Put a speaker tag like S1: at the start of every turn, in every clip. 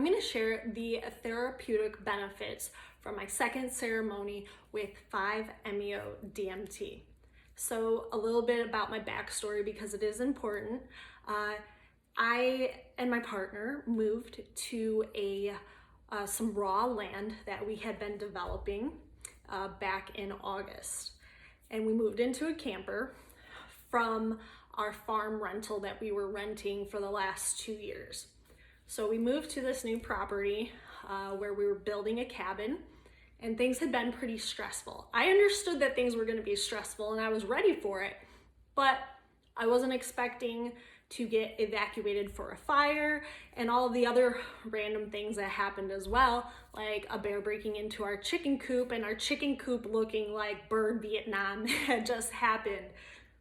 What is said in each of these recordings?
S1: I'm going to share the therapeutic benefits from my second ceremony with 5-MeO-DMT. So a little bit about my backstory because it is important. I and my partner moved to some raw land that we had been developing back in August. And we moved into a camper from our farm rental that we were renting for the last 2 years. So we moved to this new property where we were building a cabin, and things had been pretty stressful. I understood that things were going to be stressful and I was ready for it, but I wasn't expecting to get evacuated for a fire and all the other random things that happened as well, like a bear breaking into our chicken coop and our chicken coop looking like bird Vietnam had just happened.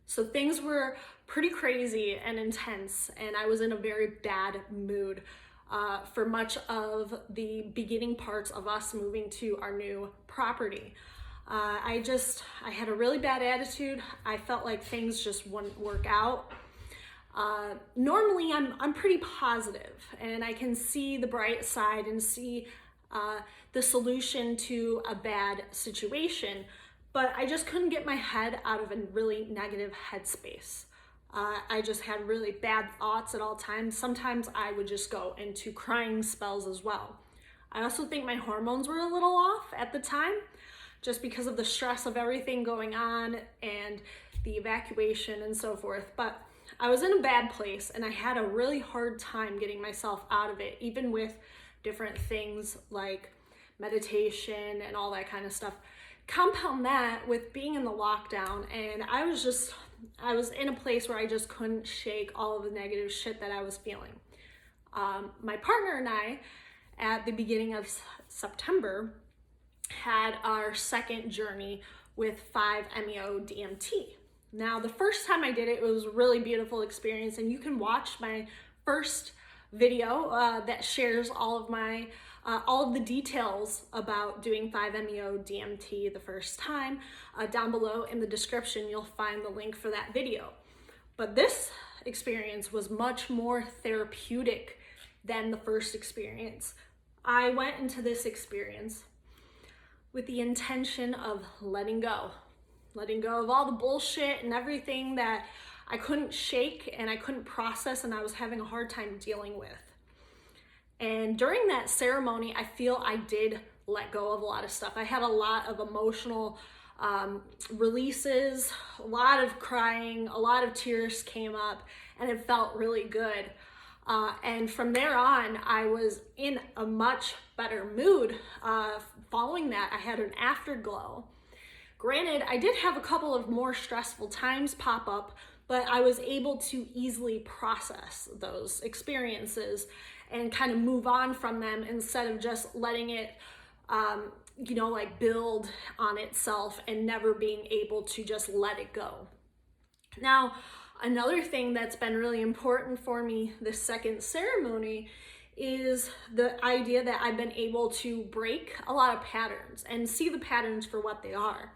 S1: So things were pretty crazy and intense, and I was in a very bad mood for much of the beginning parts of us moving to our new property. I had a really bad attitude. I felt like things just wouldn't work out. Normally I'm pretty positive and I can see the bright side and see the solution to a bad situation, but I just couldn't get my head out of a really negative headspace. I just had really bad thoughts at all times. Sometimes I would just go into crying spells as well. I also think my hormones were a little off at the time, just because of the stress of everything going on and the evacuation and so forth. But I was in a bad place and I had a really hard time getting myself out of it, even with different things like meditation and all that kind of stuff. Compound that with being in the lockdown, and I was in a place where I just couldn't shake all of the negative shit that I was feeling. My partner and I, at the beginning of September, had our second journey with 5-MeO-DMT. Now, the first time I did it, it was a really beautiful experience, and you can watch my first video that shares all of the details about doing 5-MeO-DMT the first time. Down below in the description, you'll find the link for that video. But this experience was much more therapeutic than the first experience. I went into this experience with the intention of letting go of all the bullshit and everything that I couldn't shake and I couldn't process and I was having a hard time dealing with. And during that ceremony, I feel I did let go of a lot of stuff. I had a lot of emotional releases, a lot of crying, a lot of tears came up, and it felt really good. And from there on, I was in a much better mood. Following that, I had an afterglow. Granted, I did have a couple of more stressful times pop up, but I was able to easily process those experiences and kind of move on from them instead of just letting it, build on itself and never being able to just let it go. Now, another thing that's been really important for me this second ceremony is the idea that I've been able to break a lot of patterns and see the patterns for what they are.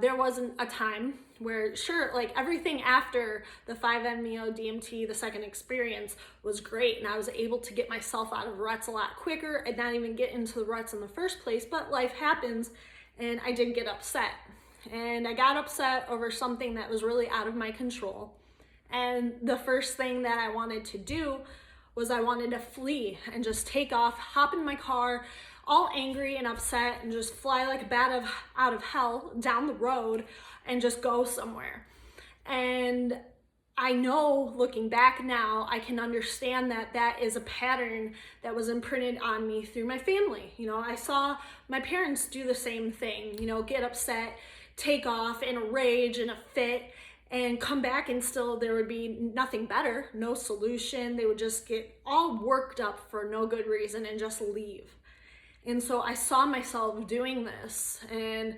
S1: There wasn't a time where, sure, like everything after the 5-MeO-DMT, the second experience, was great, and I was able to get myself out of ruts a lot quicker and not even get into the ruts in the first place, but life happens, and I did get upset. And I got upset over something that was really out of my control. And the first thing that I wanted to do was I wanted to flee and just take off, hop in my car, all angry and upset, and just fly like a bat out of hell down the road and just go somewhere. And I know, looking back now, I can understand that that is a pattern that was imprinted on me through my family. I saw my parents do the same thing, get upset, take off in a rage, in a fit, and come back and still there would be nothing better, no solution. They would just get all worked up for no good reason and just leave. And so I saw myself doing this, and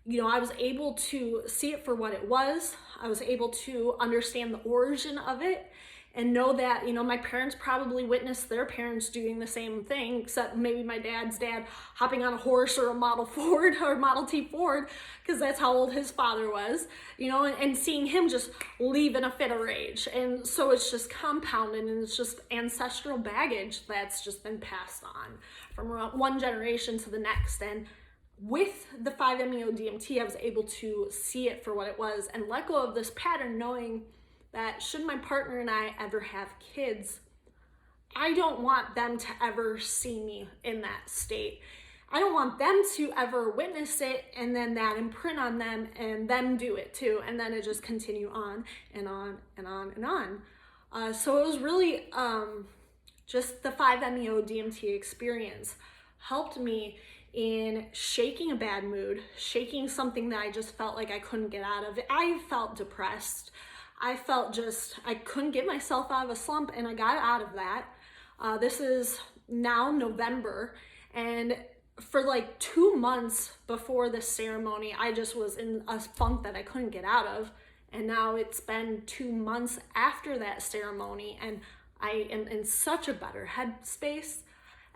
S1: I was able to see it for what it was. I was able to understand the origin of it and know that, you know, my parents probably witnessed their parents doing the same thing, except maybe my dad's dad hopping on a horse or a Model Ford or Model T Ford, because that's how old his father was, you know, and seeing him just leave in a fit of rage. And so it's just compounded, and it's just ancestral baggage that's just been passed on from one generation to the next. And with the 5-MeO-DMT, I was able to see it for what it was and let go of this pattern, knowing that should my partner and I ever have kids, I don't want them to ever see me in that state. I don't want them to ever witness it and then that imprint on them and them do it too. And then it just continue on and on and on and on. So it was really just the 5-MeO-DMT experience helped me in shaking a bad mood, shaking something that I just felt like I couldn't get out of. I felt depressed. I felt I couldn't get myself out of a slump, and I got out of that. This is now November, and for like 2 months before this ceremony, I just was in a funk that I couldn't get out of. And now it's been 2 months after that ceremony, and I am in such a better headspace.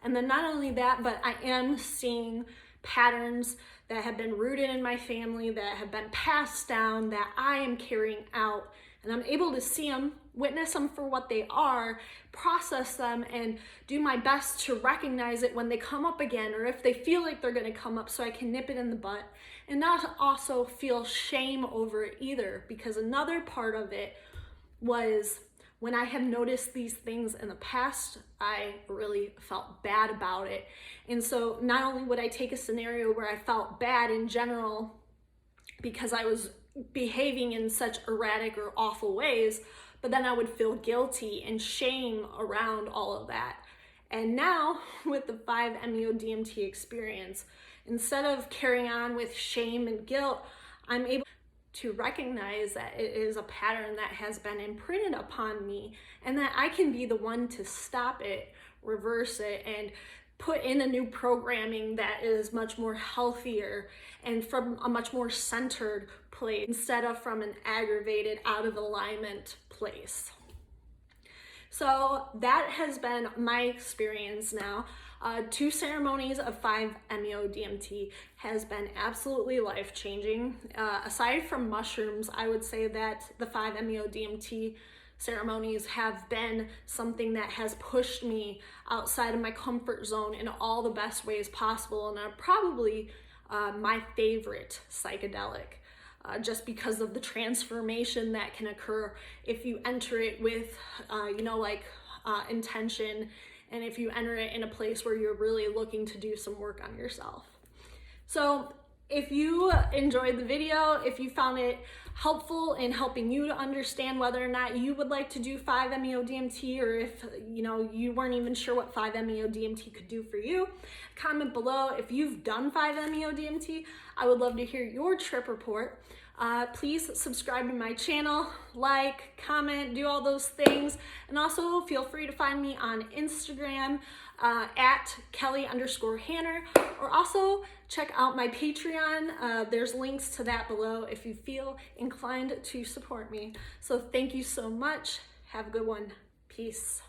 S1: And then not only that, but I am seeing patterns that have been rooted in my family, that have been passed down, that I am carrying out. And I'm able to see them, witness them for what they are, process them, and do my best to recognize it when they come up again, or if they feel like they're gonna come up, so I can nip it in the butt, and not also feel shame over it either. Because another part of it was, when I had noticed these things in the past, I really felt bad about it. And so not only would I take a scenario where I felt bad in general because I was behaving in such erratic or awful ways, but then I would feel guilty and shame around all of that. And now with the 5-MeO-DMT experience, instead of carrying on with shame and guilt, I'm able to recognize that it is a pattern that has been imprinted upon me, and that I can be the one to stop it, reverse it, and put in a new programming that is much more healthier and from a much more centered place, instead of from an aggravated, out of alignment place. So that has been my experience now. 2 ceremonies of 5-MeO-DMT has been absolutely life-changing. Aside from mushrooms, I would say that the 5-MeO-DMT ceremonies have been something that has pushed me outside of my comfort zone in all the best ways possible, and are probably my favorite psychedelic. Just because of the transformation that can occur if you enter it with, intention, and if you enter it in a place where you're really looking to do some work on yourself. So if you enjoyed the video, if you found it helpful in helping you to understand whether or not you would like to do 5-MeO-DMT, or if you weren't even sure what 5-MeO-DMT could do for you, comment below. If you've done 5-MeO-DMT, I would love to hear your trip report. Please subscribe to my channel, like, comment, do all those things. And also feel free to find me on Instagram at Kelly_Hanner, or also check out my Patreon. There's links to that below if you feel inclined to support me. So thank you so much. Have a good one. Peace.